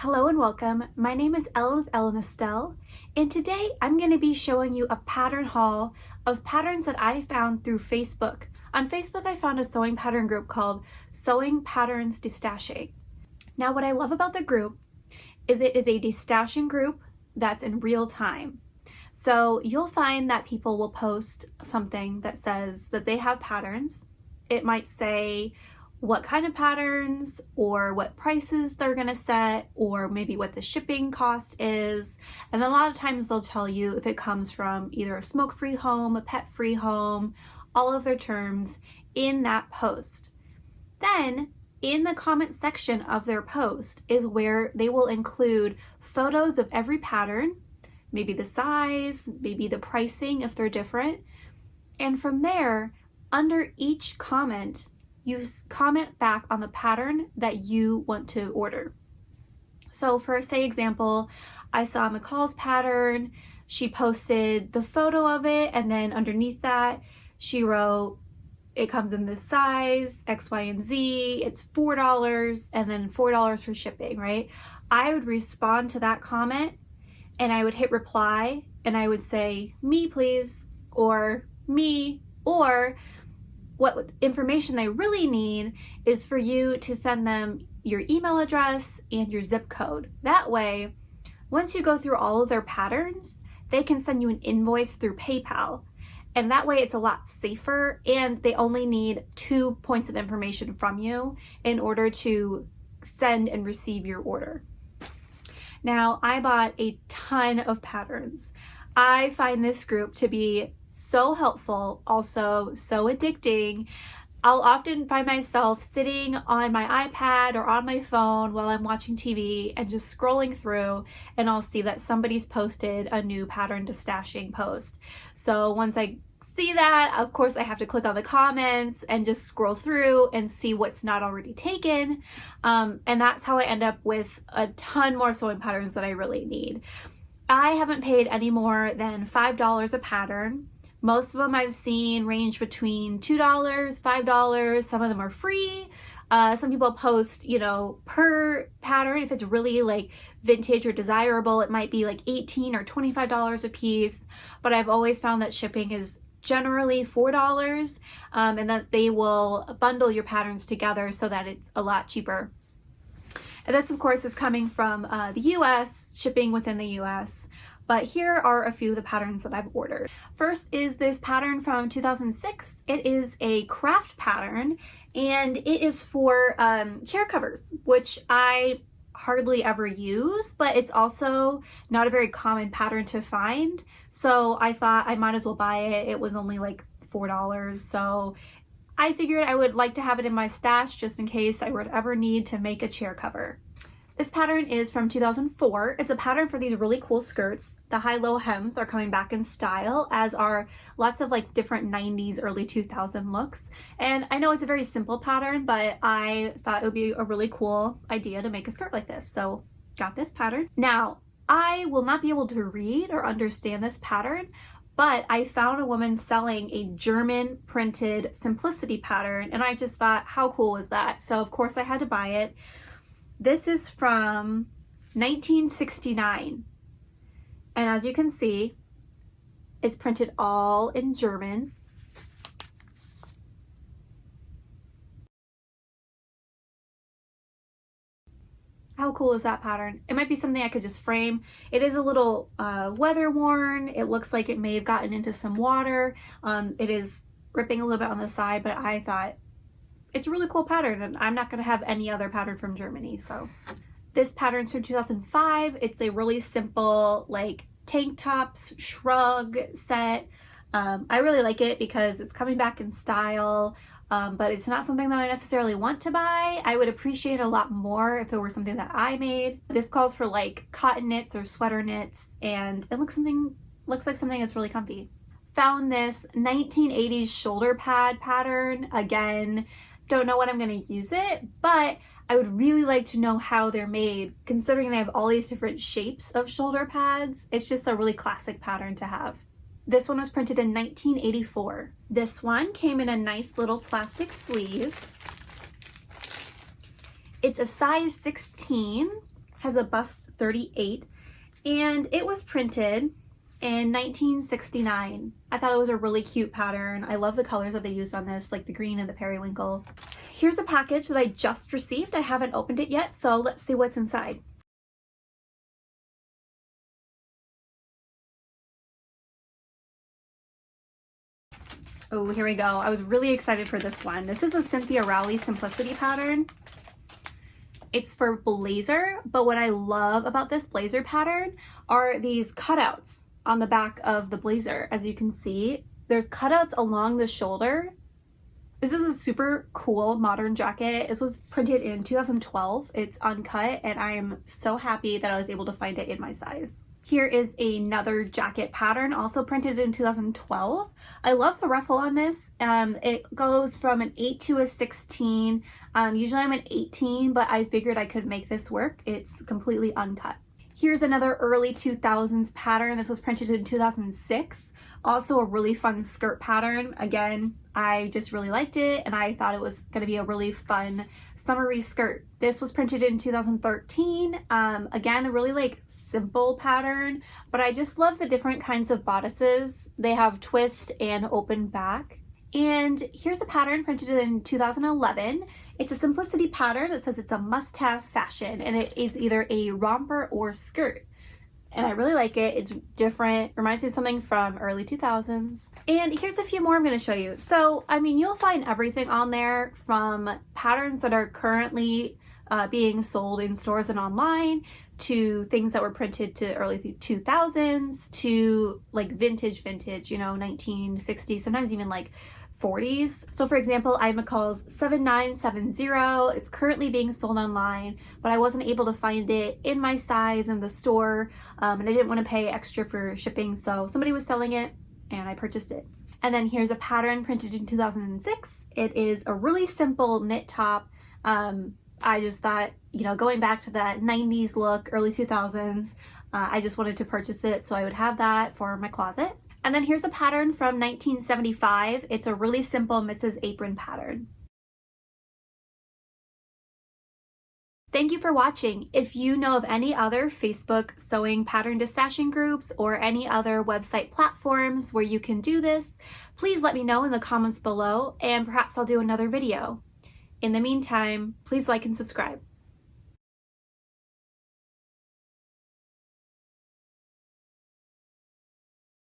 Hello and welcome. My name is Ellen with Ellen Estelle, and today I'm going to be showing you a pattern haul of patterns that I found through Facebook. On Facebook, I found a sewing pattern group called Sewing Patterns Destashing. Now, what I love about the group is it is a destashing group that's in real time. So you'll find that people will post something that says that they have patterns. It might say what kind of patterns or what prices they're gonna set, or maybe what the shipping cost is. And then a lot of times they'll tell you if it comes from either a smoke-free home, a pet-free home, all of their terms in that post. Then in the comment section of their post is where they will include photos of every pattern, maybe the size, maybe the pricing if they're different. And from there, under each comment, you comment back on the pattern that you want to order. So for say example, I saw McCall's pattern, she posted the photo of it, and then underneath that she wrote, it comes in this size, X, Y, and Z, it's $4, and then $4 for shipping, right? I would respond to that comment and I would hit reply and I would say, me please, or me, or what information they really need is for you to send them your email address and your zip code. That way, once you go through all of their patterns, they can send you an invoice through PayPal. And that way it's a lot safer, and they only need 2 points of information from you in order to send and receive your order. Now, I bought a ton of patterns. I find this group to be so helpful, also so addicting. I'll often find myself sitting on my iPad or on my phone while I'm watching TV and just scrolling through, and I'll see that somebody's posted a new pattern destashing post. So once I see that, of course I have to click on the comments and just scroll through and see what's not already taken. And that's how I end up with a ton more sewing patterns that I really need. I haven't paid any more than $5 a pattern. Most of them I've seen range between $2, $5. Some of them are free. Some people post, per pattern. If it's really like vintage or desirable, it might be like $18 or $25 a piece. But I've always found that shipping is generally $4, and that they will bundle your patterns together so that it's a lot cheaper. And this, of course, is coming from the US, shipping within the US. But here are a few of the patterns that I've ordered. First is this pattern from 2006. It is a craft pattern, and it is for chair covers, which I hardly ever use, but it's also not a very common pattern to find. So I thought I might as well buy it. It was only like $4. So I figured I would like to have it in my stash just in case I would ever need to make a chair cover. This pattern is from 2004. It's a pattern for these really cool skirts. The high-low hems are coming back in style, as are lots of like different 90s, early 2000 looks. And I know it's a very simple pattern, but I thought it would be a really cool idea to make a skirt like this. So got this pattern. Now, I will not be able to read or understand this pattern, but I found a woman selling a German printed simplicity pattern, and I just thought, how cool is that? So of course I had to buy it. This is from 1969. And as you can see, it's printed all in German. How cool is that pattern? It might be something I could just frame. It is a little weather worn. It looks like it may have gotten into some water. It is ripping a little bit on the side, but I thought it's a really cool pattern, and I'm not going to have any other pattern from Germany. So this pattern's from 2005. It's a really simple like tank tops shrug set. I really like it because it's coming back in style. But it's not something that I necessarily want to buy. I would appreciate a lot more if it were something that I made. This calls for like cotton knits or sweater knits, and it looks like something that's really comfy. Found this 1980s shoulder pad pattern. Again, don't know when I'm gonna use it, but I would really like to know how they're made, considering they have all these different shapes of shoulder pads. It's just a really classic pattern to have. This one was printed in 1984. This one came in a nice little plastic sleeve. It's a size 16, has a bust 38, and it was printed in 1969. I thought it was a really cute pattern. I love the colors that they used on this, like the green and the periwinkle. Here's a package that I just received. I haven't opened it yet, so let's see what's inside. Oh, here we go. I was really excited for this one. This is a Cynthia Rowley Simplicity pattern. It's for blazer, but what I love about this blazer pattern are these cutouts on the back of the blazer. As you can see, there's cutouts along the shoulder. This is a super cool modern jacket. This was printed in 2012. It's uncut, and I am so happy that I was able to find it in my size. Here is another jacket pattern, also printed in 2012. I love the ruffle on this. It goes from an 8 to a 16. Usually I'm an 18, but I figured I could make this work. It's completely uncut. Here's another early 2000s pattern. This was printed in 2006. Also a really fun skirt pattern. Again, I just really liked it, and I thought it was going to be a really fun summery skirt. This was printed in 2013. Again, a really like simple pattern, but I just love the different kinds of bodices. They have twist and open back. And here's a pattern printed in 2011. It's a simplicity pattern that says it's a must-have fashion, and it is either a romper or skirt. And I really like it. It's different. Reminds me of something from early 2000s. And here's a few more I'm going to show you. So, I mean, you'll find everything on there, from patterns that are currently being sold in stores and online, to things that were printed to early 2000s, to like vintage, you know, 1960s, sometimes even like 40s. So for example, iMcCall's 7970 is currently being sold online, but I wasn't able to find it in my size in the store, and I didn't want to pay extra for shipping, so somebody was selling it and I purchased it. And then here's a pattern printed in 2006. It is a really simple knit top. I just thought, you know, going back to that 90s look, early 2000s, I just wanted to purchase it so I would have that for my closet. And then here's a pattern from 1975. It's a really simple Mrs. Apron pattern. Thank you for watching. If you know of any other Facebook sewing pattern destashing groups or any other website platforms where you can do this, please let me know in the comments below, and perhaps I'll do another video. In the meantime, please like and subscribe.